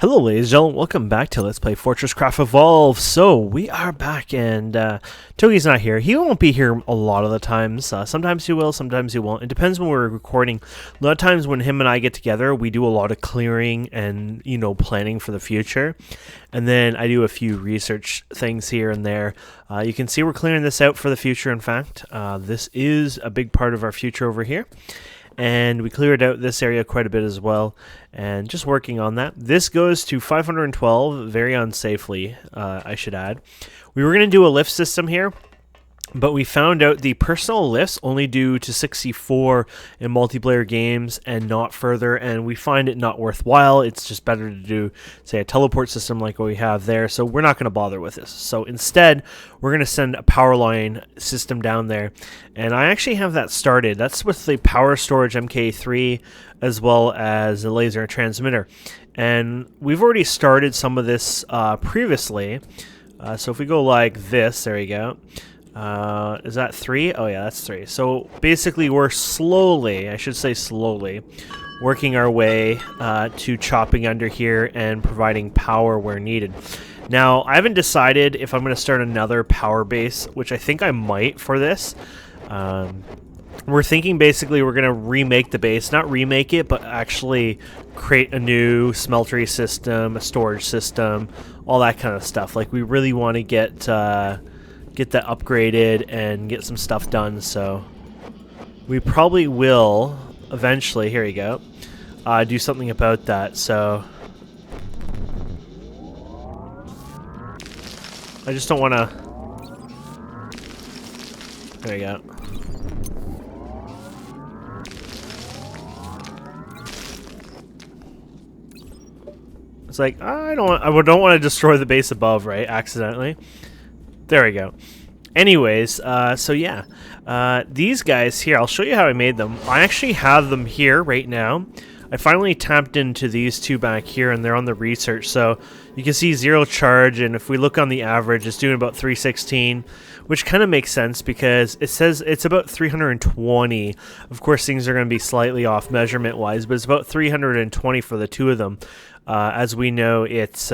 Hello ladies and gentlemen, welcome back to Let's Play FortressCraft Evolve. So, we are back and Togi's not here. He won't be here a lot of the times. Sometimes he will, sometimes he won't. It depends when we're recording. A lot of times when him and I get together, we do a lot of clearing and, planning for the future. And then I do a few research things here and there. You can see we're clearing this out for the future, in fact. This is a big part of our future over here. And we cleared out this area quite a bit as well, and just working on that. This goes to 512 very unsafely, I should add. We were going to do a lift system here, but we found out the personal lifts only do to 64 in multiplayer games and not further, and we find it not worthwhile. It's just better to do, say, a teleport system like what we have there, so we're not going to bother with this. So instead, we're going to send a power line system down there, and I actually have that started. That's with the power storage MK3 as well as the laser transmitter, and we've already started some of this previously. So if we go like this, there you go. Is that 3? Oh yeah, that's 3. So basically we're slowly, I should say slowly, working our way to chopping under here and providing power where needed. Now, I haven't decided if I'm going to start another power base, which I think I might for this. We're thinking basically we're going to remake the base, not remake it, but actually create a new smeltery system, a storage system, all that kind of stuff. Like, we really want to get that upgraded and get some stuff done, so we probably will eventually, here you go, do something about that. So I just don't want to, there you go. It's like, I don't want to destroy the base above, right, accidentally. There we go. Anyways, so yeah, these guys here, I'll show you how I made them. I actually have them here right now. I finally tapped into these two back here, and they're on the research. So you can see 0 charge, and if we look on the average, it's doing about 316, which kind of makes sense because it says it's about 320. Of course, things are going to be slightly off measurement-wise, but it's about 320 for the two of them. As we know, it's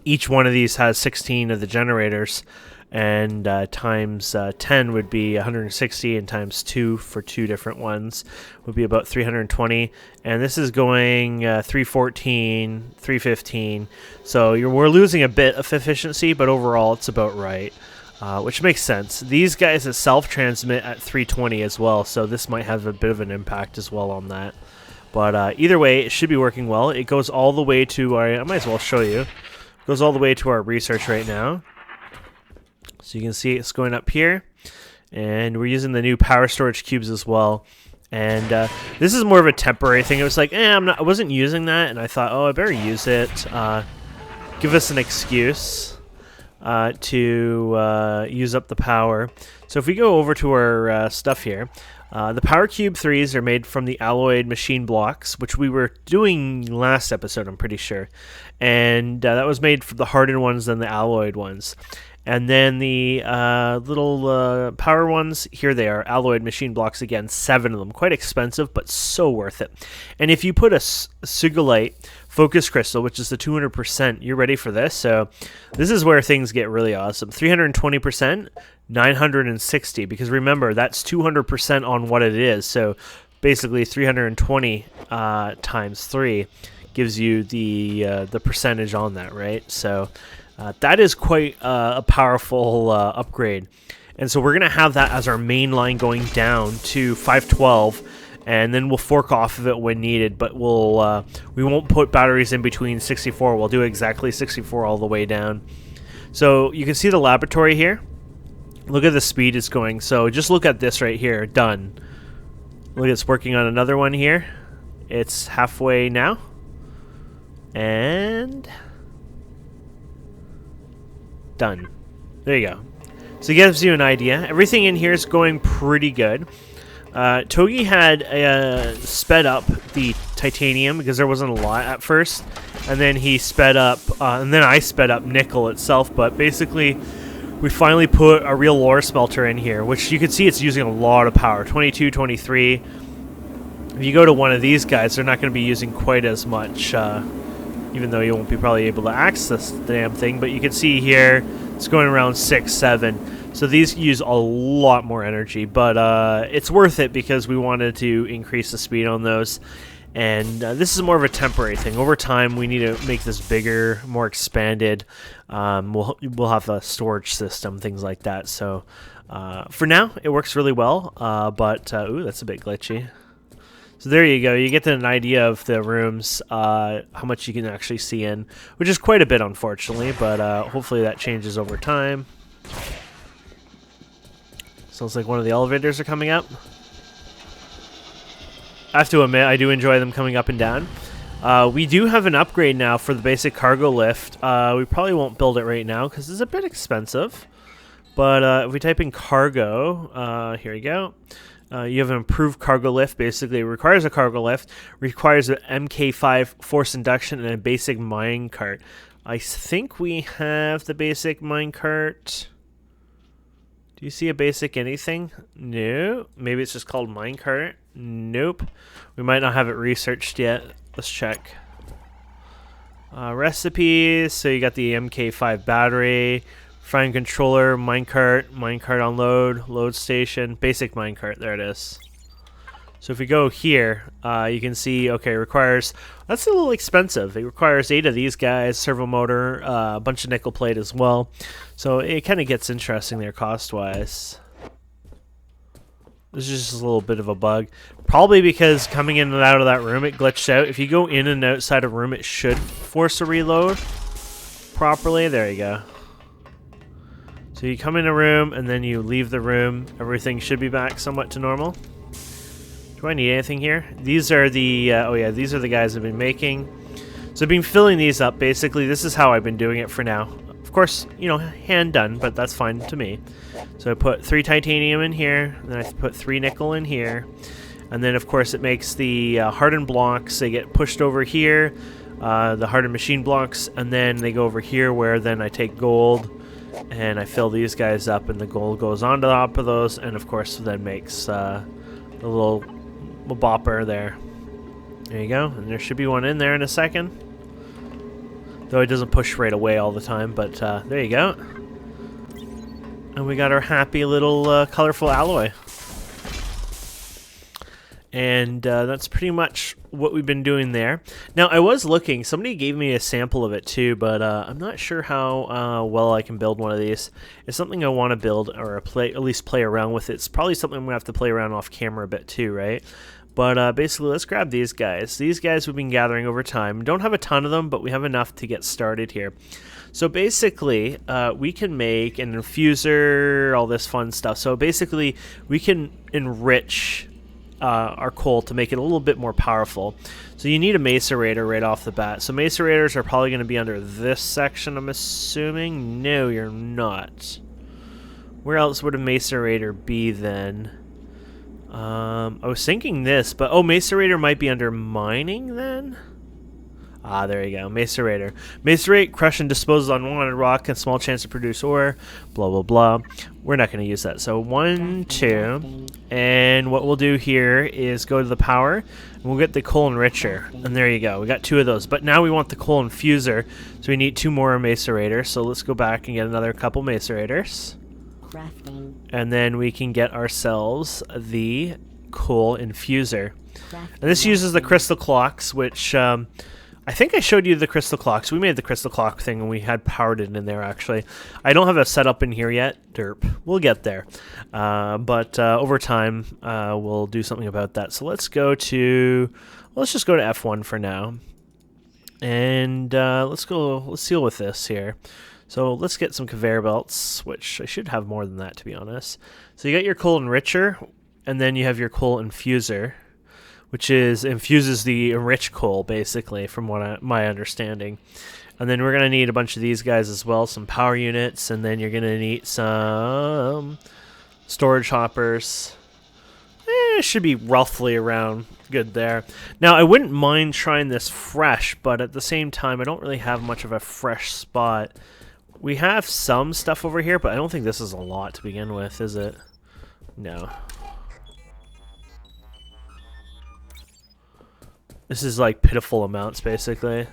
each one of these has 16 of the generators, and times 10 would be 160, and times 2 for two different ones would be about 320. And this is going 314, 315. So we're losing a bit of efficiency, but overall it's about right, which makes sense. These guys itself transmit at 320 as well, so this might have a bit of an impact as well on that. But either way, it should be working well. It goes all the way to I might as well show you. Goes all the way to our research right now. So you can see it's going up here. And we're using the new power storage cubes as well. And this is more of a temporary thing. It was like, I wasn't using that. And I thought, oh, I better use it. Give us an excuse to use up the power. So if we go over to our stuff here. The Power Cube 3s are made from the alloyed machine blocks, which we were doing last episode, I'm pretty sure. And that was made for the hardened ones than the alloyed ones. And then the little power ones, here they are, alloyed machine blocks again, 7 of them. Quite expensive, but so worth it. And if you put a Sugilite focus crystal, which is the 200%, you're ready for this. So this is where things get really awesome. 320%, 960, because remember, that's 200% on what it is. So basically 320 times 3 gives you the percentage on that, right? So that is quite a powerful upgrade. And so we're going to have that as our main line going down to 512, and then we'll fork off of it when needed, but we won't put batteries in between 64. We'll do exactly 64 all the way down. So you can see the laboratory here. Look at the speed it's going. So just look at this right here. Done. Look, it's working on another one here. It's halfway now. And done. There you go. So it gives you an idea. Everything in here is going pretty good. Togi had sped up the titanium because there wasn't a lot at first, and then he sped up, and then I sped up nickel itself. But basically, we finally put a real ore smelter in here, which you can see it's using a lot of power, 22, 23. If you go to one of these guys, they're not going to be using quite as much even though you won't be probably able to access the damn thing. But you can see here it's going around 6, 7. So these use a lot more energy, but it's worth it because we wanted to increase the speed on those. And this is more of a temporary thing. Over time, we need to make this bigger, more expanded. We'll have a storage system, things like that. So for now, it works really well. But ooh, that's a bit glitchy. So there you go. You get an idea of the rooms, how much you can actually see in, which is quite a bit, unfortunately. But hopefully that changes over time. Sounds like one of the elevators are coming up. I have to admit, I do enjoy them coming up and down. We do have an upgrade now for the basic cargo lift. We probably won't build it right now because it's a bit expensive. But if we type in cargo, here we go. You have an improved cargo lift. Basically, it requires a cargo lift, requires an MK5 force induction, and a basic mine cart. I think we have the basic mine cart. Do you see a basic anything? No. Maybe it's just called minecart. Nope. We might not have it researched yet. Let's check. Recipes. So you got the MK5 battery, fine controller, minecart, minecart on load station, basic minecart. There it is. So if we go here, you can see, okay, requires, that's a little expensive. It requires 8 of these guys, servo motor, a bunch of nickel plate as well. So it kind of gets interesting there cost-wise. This is just a little bit of a bug. Probably because coming in and out of that room, it glitched out. If you go in and outside a room, it should force a reload properly. There you go. So you come in a room, and then you leave the room. Everything should be back somewhat to normal. Do I need anything here? These are the, oh yeah, these are the guys I've been making. So I've been filling these up. Basically, this is how I've been doing it for now. Of course, you know, hand done, but that's fine to me. So I put 3 titanium in here, and then I put 3 nickel in here. And then, of course, it makes the hardened blocks. They get pushed over here, the hardened machine blocks, and then they go over here where then I take gold and I fill these guys up, and the gold goes on the top of those, and of course then makes the little bopper there. There you go, and there should be one in there in a second. Though it doesn't push right away all the time, but there you go. And we got our happy little colorful alloy. And that's pretty much what we've been doing there. Now, I was looking, somebody gave me a sample of it too, but I'm not sure how well I can build one of these. It's something I want to build, or at least play around with. It's probably something I'm going to have to play around off camera a bit too, right? But basically, let's grab these guys. These guys we've been gathering over time. Don't have a ton of them, but we have enough to get started here. So basically, we can make an infuser, all this fun stuff. So basically, we can enrich our coal to make it a little bit more powerful. So you need a macerator right off the bat. So macerators are probably going to be under this section, I'm assuming. No, you're not. Where else would a macerator be then? I was thinking this, but oh, macerator might be under mining then? Ah, there you go. Macerator. Macerate, crush, and dispose of unwanted rock, and small chance to produce ore. Blah, blah, blah. We're not going to use that. So 1, 2. And what we'll do here is go to the power, and we'll get the coal enricher. And there you go. We got 2 of those. But now we want the coal infuser, so we need 2 more macerators. So let's go back and get another couple macerators. Crafting. And then we can get ourselves the coal infuser. And this uses the crystal clocks, which... I think I showed you the crystal clocks. We made the crystal clock thing and we had powered it in there actually. I don't have a setup in here yet. Derp. We'll get there. But over time, we'll do something about that. So let's go to... Let's just go to F1 for now. And let's deal with this here. So let's get some conveyor belts, which I should have more than that to be honest. So you got your coal enricher, and then you have your coal infuser, which infuses the enriched coal, basically, from what my understanding. And then we're going to need a bunch of these guys as well, some power units, and then you're going to need some storage hoppers. It should be roughly around good there. Now, I wouldn't mind trying this fresh, but at the same time, I don't really have much of a fresh spot. We have some stuff over here, but I don't think this is a lot to begin with, is it? No. This is like pitiful amounts, basically.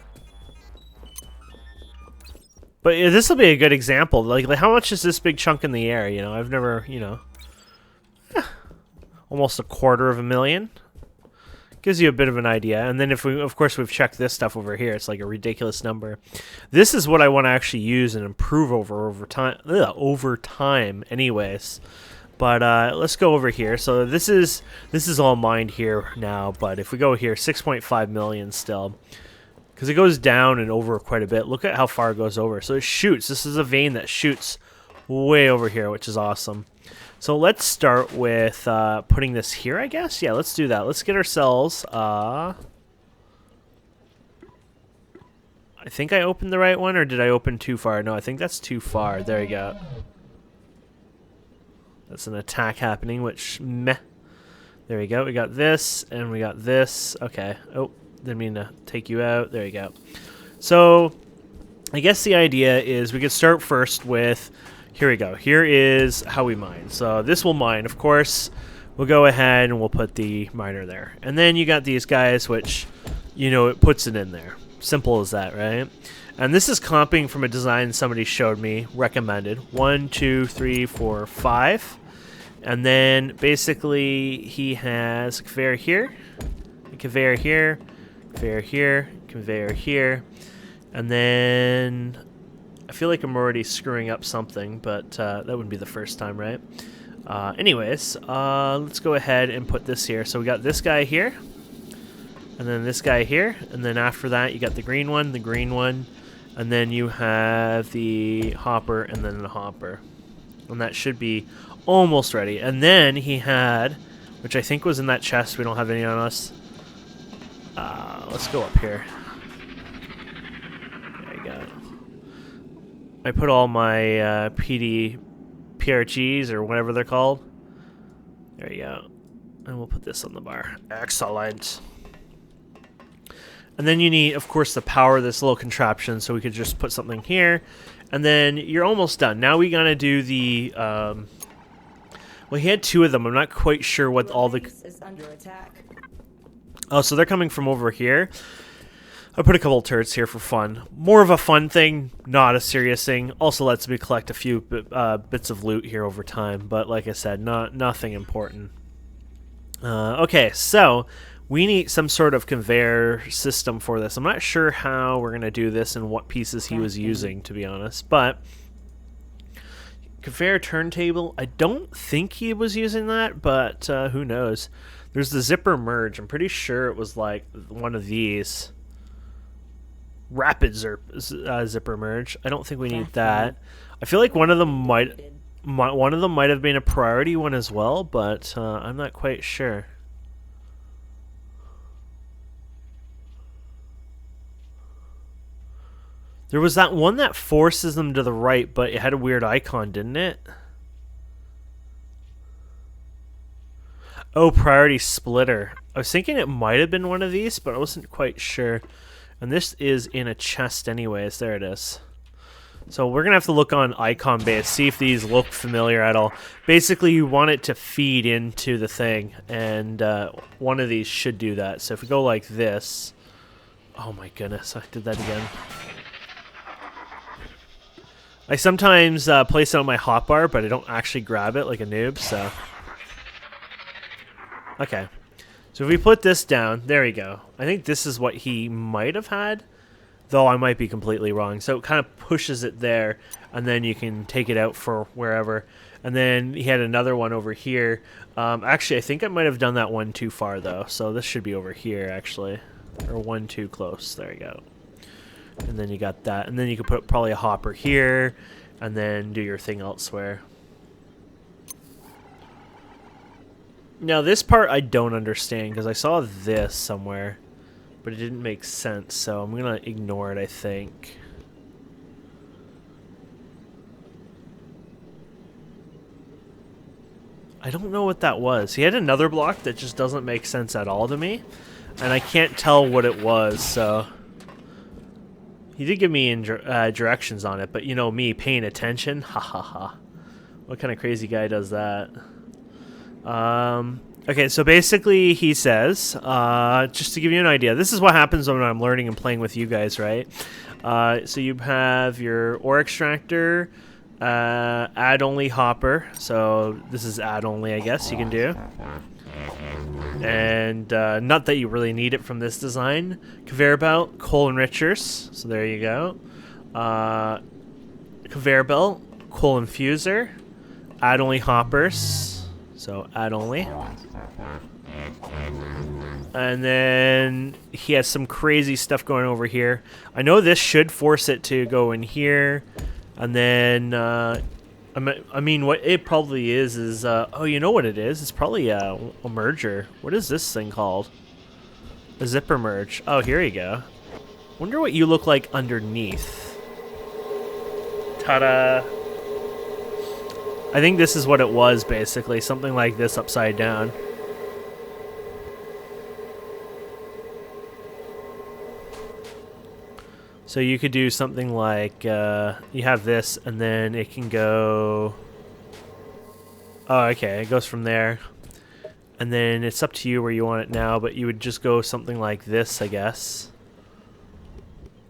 But this will be a good example. Like, how much is this big chunk in the air? You know, I've never, you know, almost $250,000. Gives you a bit of an idea. And then if we, of course, we've checked this stuff over here, it's like a ridiculous number. This is what I want to actually use and improve over time, anyways. But let's go over here. So this is all mined here now. But if we go here, 6.5 million still. Because it goes down and over quite a bit. Look at how far it goes over. So it shoots. This is a vein that shoots way over here, which is awesome. So let's start with putting this here, I guess. Yeah, let's do that. Let's get ourselves... I think I opened the right one, or did I open too far? No, I think that's too far. There you go. That's an attack happening, which meh. There we go. We got this, and we got this. Okay. Oh. Didn't mean to take you out. There you go. So I guess the idea is we could start first with, here we go. Here is how we mine. So this will mine, of course. We'll go ahead and we'll put the miner there. And then you got these guys, which, you know, it puts it in there. Simple as that, right? And this is comping from a design somebody showed me, recommended. 1, 2, 3, 4, 5. And then basically he has a conveyor here, a conveyor here, conveyor here, conveyor here, and then I feel like I'm already screwing up something, but that wouldn't be the first time, right? Anyways, let's go ahead and put this here. So we got this guy here, and then this guy here, and then after that you got the green one, and then you have the hopper, and then the hopper. And that should be almost ready. And then he had, which I think was in that chest, we don't have any on us. Let's go up here. There you go. I put all my PRGs or whatever they're called. There you go. And we'll put this on the bar. Excellent. And then you need, of course, to power this little contraption, so we could just put something here. And then you're almost done. Now we gotta do the... well, he had 2 of them. I'm not quite sure what all the... is under attack. Oh, so they're coming from over here. I put a couple turrets here for fun. More of a fun thing, not a serious thing. Also lets me collect a few bits of loot here over time. But like I said, nothing important. Okay, so we need some sort of conveyor system for this. I'm not sure how we're going to do this and what pieces he was using, to be honest. But conveyor turntable, I don't think he was using that, but who knows. There's the zipper merge. I'm pretty sure it was like one of these. Rapid zipper merge. I don't think we need that. I feel like one of them might have been a priority one as well, but I'm not quite sure. There was that one that forces them to the right, but it had a weird icon, didn't it? Oh, priority splitter. I was thinking it might have been one of these, but I wasn't quite sure. And this is in a chest anyways. There it is. So we're going to have to look on icon base, see if these look familiar at all. Basically, you want it to feed into the thing, and one of these should do that. So if we go like this... Oh my goodness, I did that again. I sometimes place it on my hotbar, but I don't actually grab it like a noob, so... Okay. So if we put this down, there we go. I think this is what he might have had, though I might be completely wrong. So it kind of pushes it there, and then you can take it out for wherever. And then he had another one over here. Actually, I think I might have done that one too far, though. So this should be over here, actually. Or one too close. There you go. And then you got that. And then you could put probably a hopper here, and then do your thing elsewhere. Now, this part I don't understand, because I saw this somewhere, but it didn't make sense, so I'm going to ignore it, I think. I don't know what that was. He had another block that just doesn't make sense at all to me, and I can't tell what it was, so... He did give me directions on it, but you know me, paying attention? Ha ha ha. What kind of crazy guy does that? Okay, so basically he says, just to give you an idea, this is what happens when I'm learning and playing with you guys, right? So you have your ore extractor, add only hopper. So this is add only, I guess you can do. And not that you really need it from this design. Conveyor belt, coal enrichers. So there you go. Conveyor belt, coal infuser, add only hoppers. So add only. And then he has some crazy stuff going over here. I know this should force it to go in here. And then, I mean, what it probably is oh, you know what it is? It's probably a merger. What is this thing called? A zipper merge. Oh, here you go. Wonder what you look like underneath. Ta-da! I think this is what it was, basically. Something like this upside down. So you could do something like, you have this, and then it can go... Oh, okay, it goes from there. And then it's up to you where you want it now, but you would just go something like this, I guess.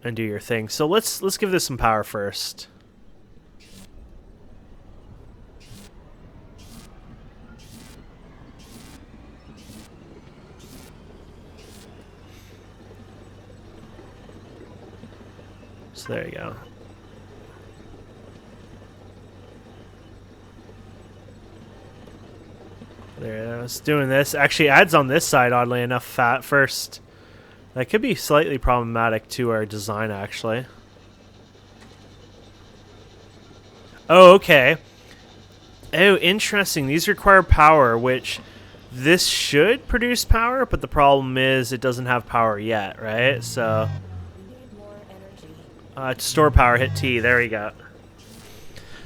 And do your thing. So let's give this some power first. So there you go. There, it's doing this. Actually adds on this side, oddly enough, fat first. That could be slightly problematic to our design, actually. Oh, okay. Oh, interesting. These require power, which this should produce power, but the problem is it doesn't have power yet, right? So... to store power, hit T. There we go.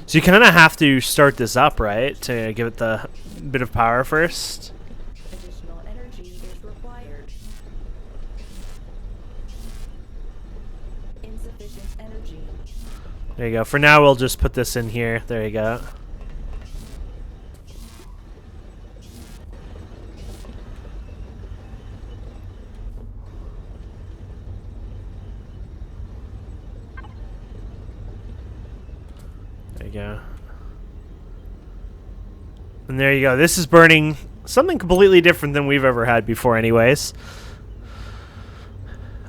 So you kind of have to start this up, right? To give it the bit of power first. Additional energy is required. Insufficient energy. There you go. For now, we'll just put this in here. There you go. There you go. And there you go. This is burning something completely different than we've ever had before anyways.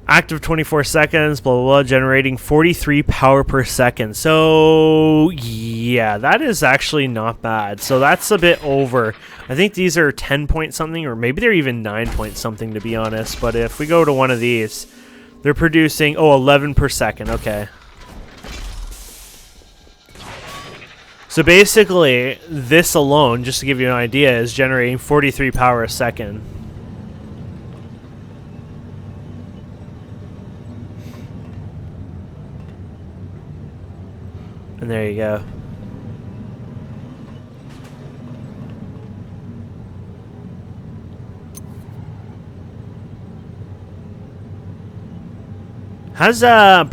Active 24 seconds, blah, blah, blah, generating 43 power per second. So, yeah, that is actually not bad. So that's a bit over. I think these are 10 point something, or maybe they're even 9 point something, to be honest. But if we go to one of these, they're producing, 11 per second. Okay. So basically, this alone, just to give you an idea, is generating 43 power a second. And there you go. How's I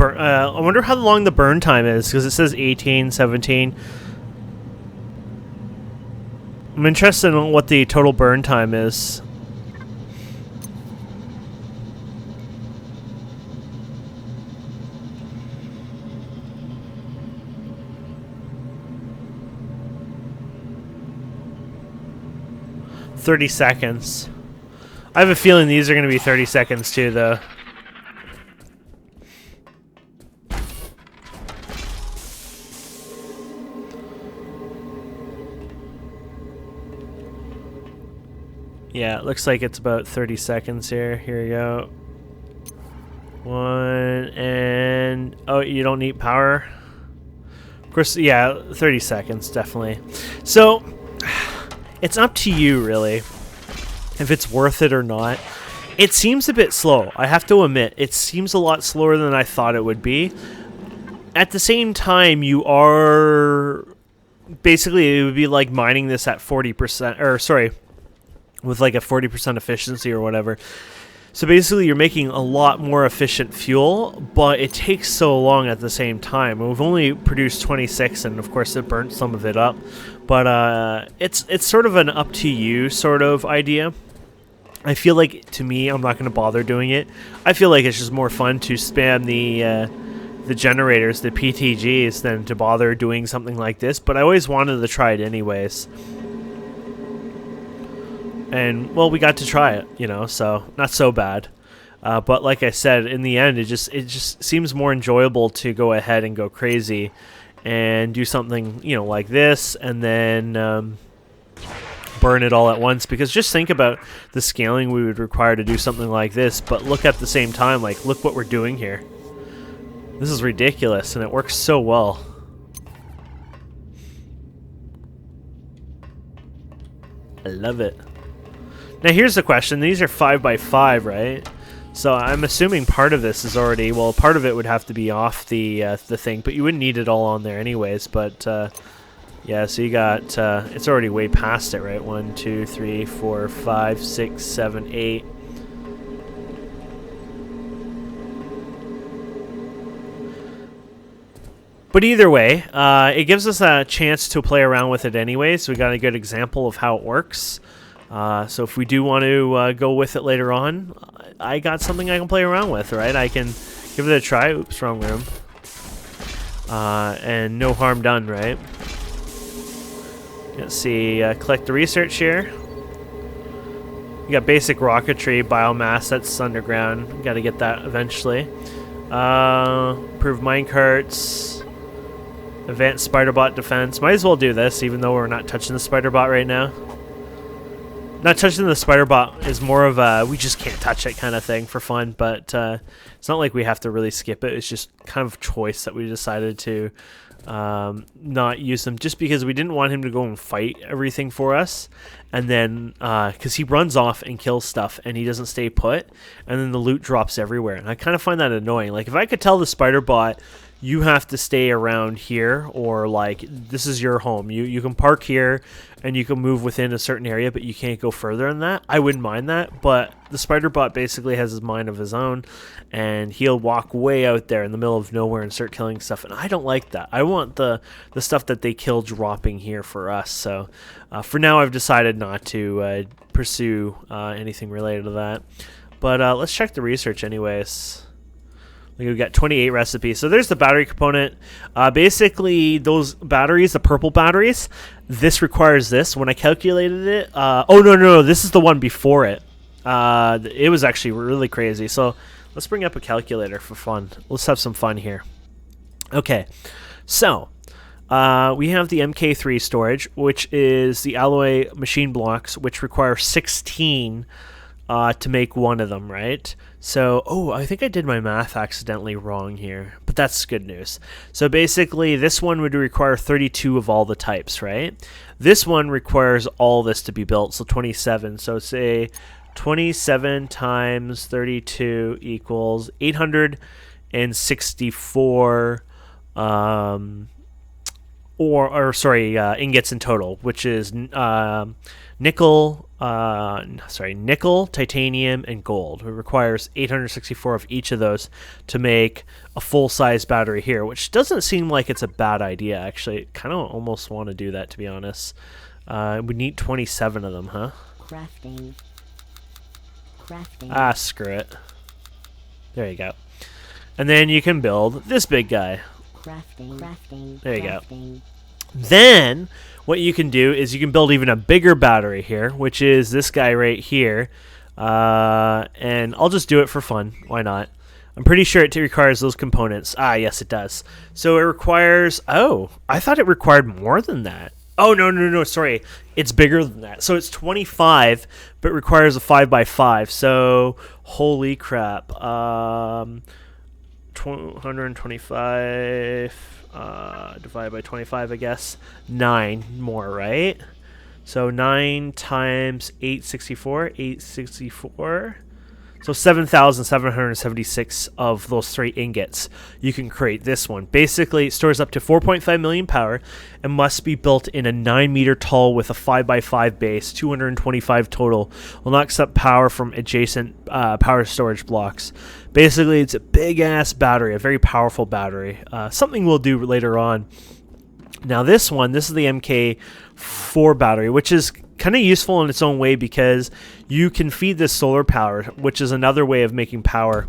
wonder how long the burn time is, because it says 18, 17. I'm interested in what the total burn time is. $30 seconds. I have a feeling these are going to be 30 seconds too, though. Yeah, it looks like it's about 30 seconds here. Here we go. One, and... Oh, you don't need power? Of course, yeah, 30 seconds, definitely. So, it's up to you, really, if it's worth it or not. It seems a bit slow, I have to admit. It seems a lot slower than I thought it would be. At the same time, you are... Basically, it would be like mining this at 40%, or sorry... with like a 40% efficiency or whatever. So basically you're making a lot more efficient fuel, but it takes so long at the same time. We've only produced 26, and of course it burnt some of it up. But it's sort of an up to you sort of idea. I feel like, to me, I'm not going to bother doing it. I feel like it's just more fun to spam the generators, the PTGs, than to bother doing something like this. But I always wanted to try it anyways. And, well, we got to try it, you know, so not so bad. But like I said, in the end, it just seems more enjoyable to go ahead and go crazy and do something, you know, like this, and then burn it all at once. Because just think about the scaling we would require to do something like this, but look at the same time, like, look what we're doing here. This is ridiculous, and it works so well. I love it. Now here's the question. These are 5x5, right? So I'm assuming part of this is already, well, part of it would have to be off the thing, but you wouldn't need it all on there anyways. But yeah, so you got, it's already way past it, right? 1, 2, 3, 4, 5, 6, 7, 8. But either way, it gives us a chance to play around with it anyway, so we got a good example of how it works. So if we do want to go with it later on, I got something I can play around with, right? I can give it a try. Oops, wrong room. And no harm done, right? Let's see, collect the research here. You got basic rocketry, biomass, that's underground. Got to get that eventually. Improve minecarts. Advanced spider-bot defense. Might as well do this, even though we're not touching the spider-bot right now. Not touching the spider-bot is more of a we just can't touch it kind of thing for fun, but it's not like we have to really skip it. It's just kind of choice that we decided to not use them, just because we didn't want him to go and fight everything for us, and then because he runs off and kills stuff and he doesn't stay put, and then the loot drops everywhere, and I kind of find that annoying. Like, if I could tell the spider-bot, you have to stay around here, or like, this is your home. You can park here and you can move within a certain area, but you can't go further than that. I wouldn't mind that, but the spider bot basically has his mind of his own, and he'll walk way out there in the middle of nowhere and start killing stuff, and I don't like that. I want the stuff that they kill dropping here for us. So for now, I've decided not to pursue anything related to that. But let's check the research anyways. We've got 28 recipes. So there's the battery component. Basically, those batteries, the purple batteries, this requires this. When I calculated it, oh, no, this is the one before it. It was actually really crazy. So let's bring up a calculator for fun. Let's have some fun here. Okay, so we have the MK3 storage, which is the alloy machine blocks, which require 16 to make one of them, right? So, oh, I think I did my math accidentally wrong here, but that's good news. So basically, this one would require 32 of all the types, right? This one requires all this to be built, so 27. So say 27 times 32 equals 864 ingots in total, which is nickel, titanium, and gold. It requires 864 of each of those to make a full-size battery here, which doesn't seem like it's a bad idea, actually. I kind of almost want to do that, to be honest. We need 27 of them, huh? Crafting. Ah, screw it. There you go. And then you can build this big guy. There you go. Then what you can do is you can build even a bigger battery here, which is this guy right here. And I'll just do it for fun. Why not? I'm pretty sure it requires those components. Ah, yes, it does. So it requires... Oh, I thought it required more than that. Oh, no, sorry. It's bigger than that. So it's 25, but requires a 5x5. So, holy crap. 125... divided by 25, I guess. 9 more, right? So 9 times 864. So 7,776 of those 3 ingots. You can create this one. Basically, it stores up to 4.5 million power and must be built in a 9 meter tall with a 5x5 base, 225 total. Will not accept power from adjacent power storage blocks. Basically, it's a big ass battery, a very powerful battery. Something we'll do later on Now this one, this is the MK4 battery, which is kind of useful in its own way because you can feed this solar power, which is another way of making power.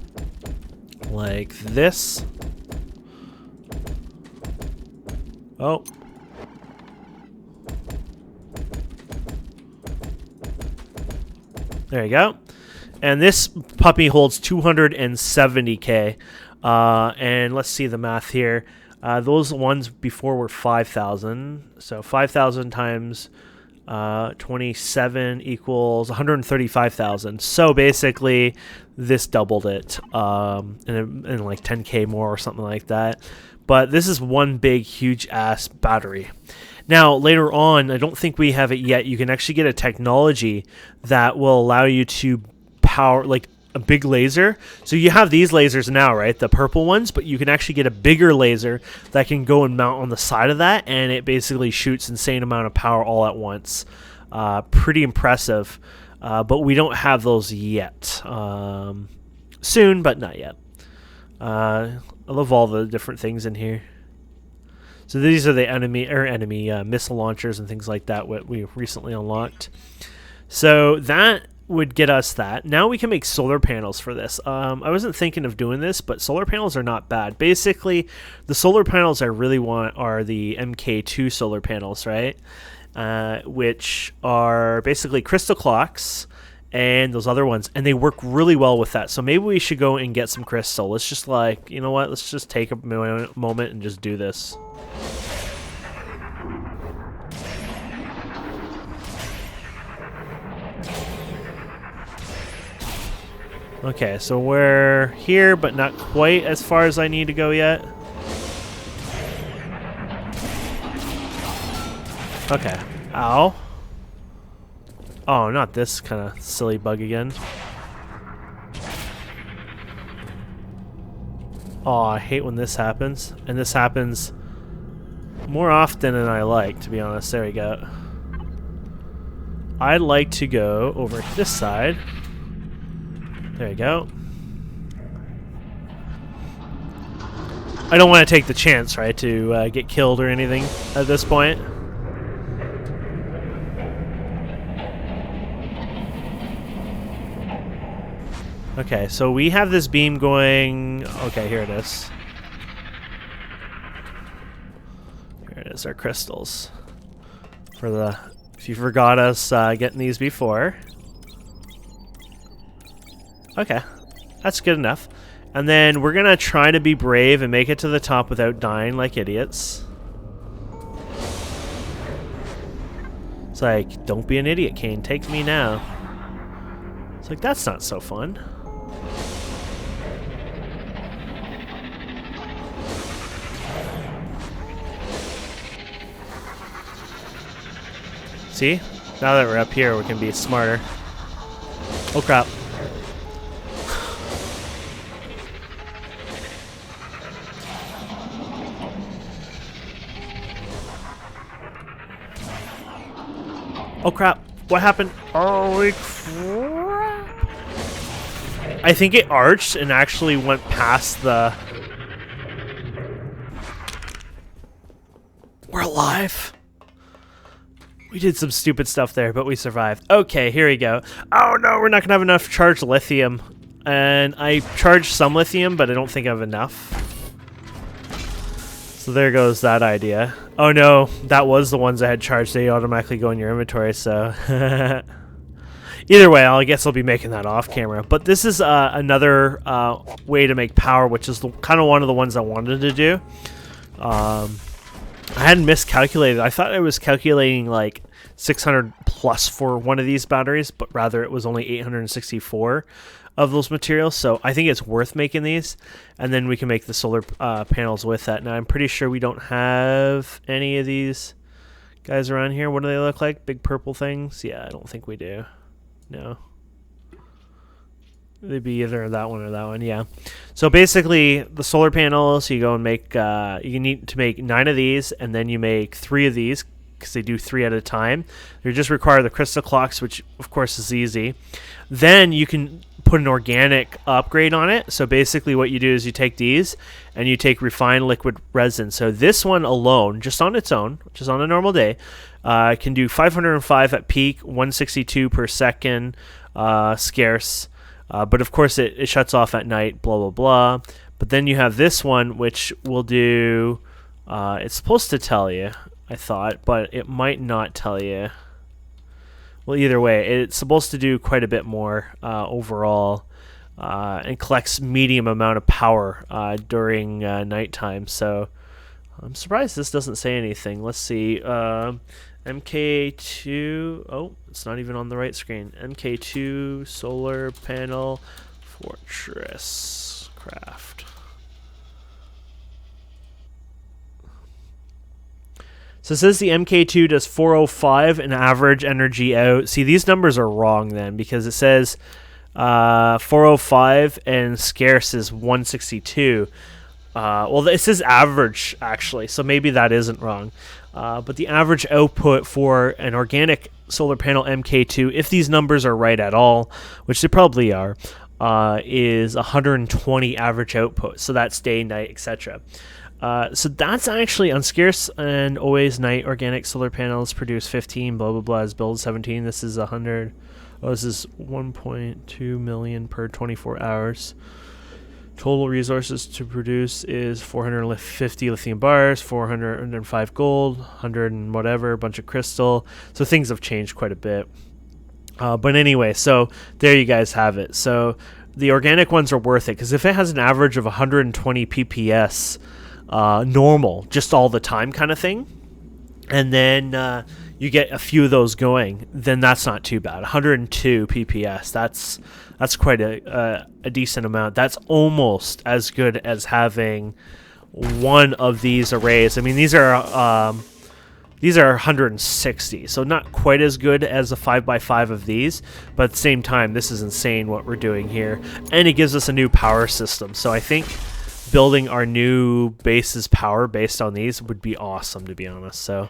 Like this. Oh. There you go. And this puppy holds 270k. And let's see the math here. Those ones before were 5,000. So 5,000 times 27 equals 135,000. So basically, this doubled it in like 10k more or something like that. But this is one big, huge ass battery. Now, later on, I don't think we have it yet. You can actually get a technology that will allow you to power like a big laser. So you have these lasers now, right? The purple ones, but you can actually get a bigger laser that can go and mount on the side of that, and it basically shoots insane amount of power all at once. Pretty impressive, but we don't have those yet. Soon, but not yet. I love all the different things in here. So these are the enemy missile launchers and things like that what we recently unlocked. So that would get us that. Now we can make solar panels for this. I wasn't thinking of doing this, but solar panels are not bad. Basically, the solar panels I really want are the MK2 solar panels, right? Which are basically crystal clocks and those other ones, and they work really well with that. So maybe we should go and get some crystal. Let's just like, you know what? Let's just take a moment and just do this. Okay, so we're here, but not quite as far as I need to go yet. Okay. Ow. Oh, not this kind of silly bug again. Oh, I hate when this happens. And this happens more often than I like, to be honest. There we go. I'd like to go over to this side. There you go. I don't want to take the chance, right, to get killed or anything at this point. Okay, so we have this beam going... Okay, here it is. Here it is, our crystals. For the... If you forgot us getting these before. Okay, that's good enough. And then we're gonna try to be brave and make it to the top without dying like idiots. It's like, don't be an idiot, Kane. Take me now. It's like, that's not so fun. See? Now that we're up here, we can be smarter. Oh crap. Oh crap, what happened? Holy crap. I think it arched and actually went past the... We're alive. We did some stupid stuff there, but we survived. Okay, here we go. Oh no, we're not gonna have enough charged lithium. And I charged some lithium, but I don't think I have enough. So there goes that idea. Oh no, that was the ones I had charged. They automatically go in your inventory, so... Either way, I guess I'll be making that off camera. But this is another way to make power, which is kind of one of the ones I wanted to do. I hadn't miscalculated. I thought I was calculating like 600 plus for one of these batteries, but rather it was only 864 of those materials. So I think it's worth making these, and then we can make the solar panels with that. Now I'm pretty sure we don't have any of these guys around here. What do they look like? Big purple things? Yeah, I don't think we do. No. They'd be either that one or that one, yeah. So basically, the solar panels, you go and make, you need to make 9 of these, and then you make 3 of these, because they do 3 at a time. You just require the crystal clocks, which of course is easy. Then you can put an organic upgrade on it. So basically what you do is you take these and you take refined liquid resin. So this one alone, just on its own, which is on a normal day, can do 505 at peak, 162 per second, scarce. But of course it shuts off at night, blah, blah, blah. But then you have this one, which will do, it's supposed to tell you, I thought, but it might not tell you. Well, either way, it's supposed to do quite a bit more overall, and collects medium amount of power during nighttime. So I'm surprised this doesn't say anything. Let's see. MK2. Oh, it's not even on the right screen. MK2 solar panel FortressCraft. So it says the MK2 does 405 in average energy out. See, these numbers are wrong then, because it says 405 and scarce is 162. Well, it says average, actually, so maybe that isn't wrong. But the average output for an organic solar panel MK2, if these numbers are right at all, which they probably are, is 120 average output. So that's day, night, etc. So that's actually on scarce and always night organic solar panels produce 15, blah, blah, blah, is build 17. This is 100. Oh, this is 1.2 million per 24 hours. Total resources to produce is 450 lithium bars, 405 gold, 100 and whatever, a bunch of crystal. So things have changed quite a bit. But anyway, so there you guys have it. So the organic ones are worth it, because if it has an average of 120 PPS, normal, just all the time kind of thing, and then you get a few of those going, then that's not too bad. 102 PPS, that's quite a decent amount. That's almost as good as having one of these arrays. I mean, these are 160, so not quite as good as a 5x5 of these, but at the same time, this is insane what we're doing here, and it gives us a new power system. So I think building our new base's power based on these would be awesome, to be honest. So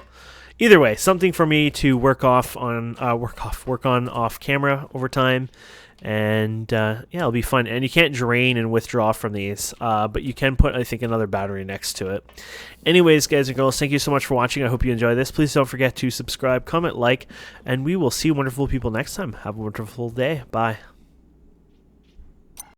either way, something for me to work on off camera over time, and yeah, it'll be fun. And you can't drain and withdraw from these, but you can put, I think, another battery next to it. Anyways, guys and girls, thank you so much for watching. I hope you enjoy this. Please don't forget to subscribe, comment, like, and we will see wonderful people next time. Have a wonderful day. Bye.